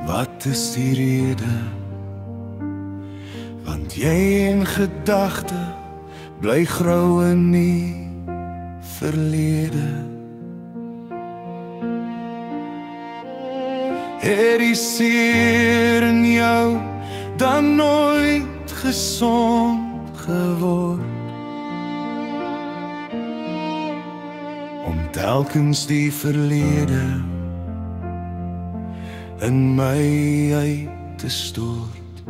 Wat is die rede? Want jy in gedagte bly grou in die verlede. Het die seer in jou dan nooit gesond geword? Om telkens die verlede in my uit te stort.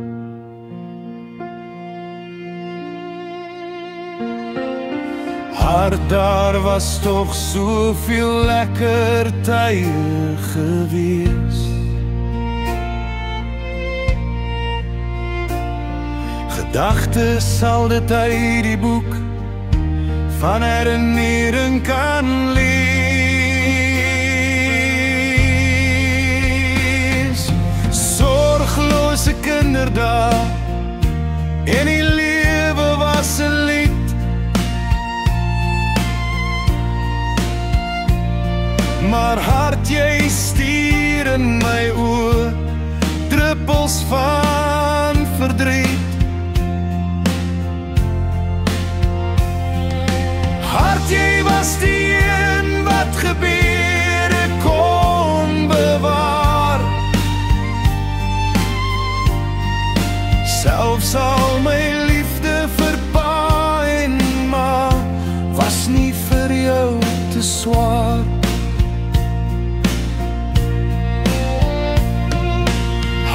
Hart, daar was toch soveel lekker tye gewees. Gedagtes sal dit uit die boek van herinnering kan lees. Zorglose kinderdae en die lewe was 'n lied, maar hart, jy stuur in my oë druppels van verdriet. Hart, jy was die een wat gebeure kon bewaar. Selfs al my liefde vir pa en ma was nie vir jou te swaar.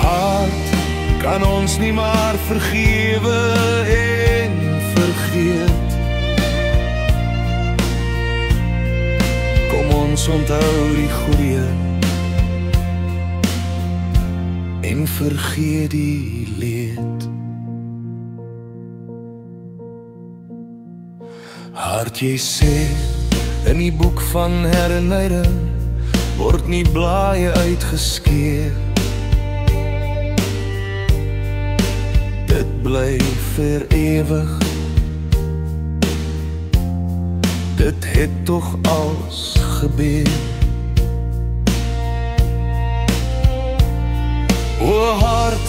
Hart, kan ons nie maar vergewe en vergeet. Ons onthou die goeie en vergeet die leed. Hart, jy sê in die boek van herinnering word nie blaaie uitgeskeer. Dit bly vir ewig. Dit het toch als gebeur. O hart,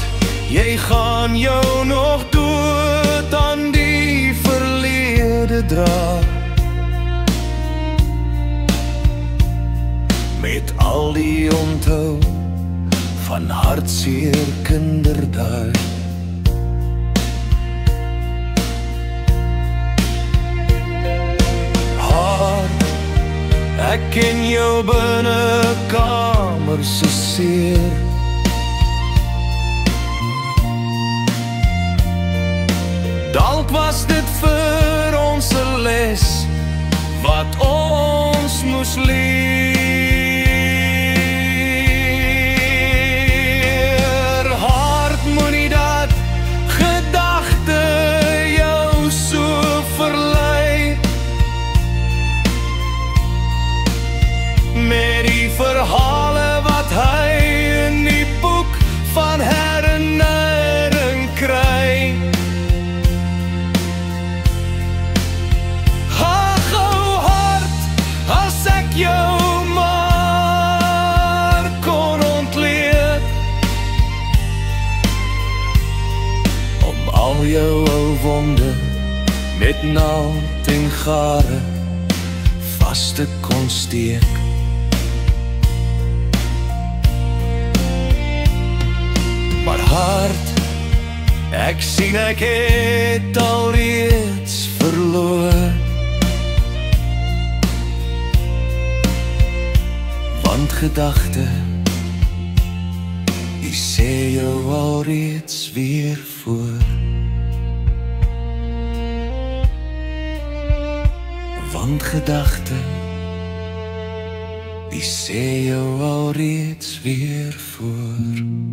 jy gaan jou nog dood aan die verlede dra. Met al die onthou van hartseer kinderdae. Ek ken jou binnekamer se seer. Dalk was dit vir ons 'n les wat ons moes leer. Hart, moenie dat gedagte jou so verlei. Met die verhale wat hy in die boek van herinnering kry. Ag, o hart, as ek jou maar kon ontleed. Om al jou ou wonde met naald en gare vas te kon steek. Maar hart, ek sien ek het alreeds verloor. Want gedagte, die sê jou alreeds weer voor. Want gedagte, die sê jou alreeds weer voor.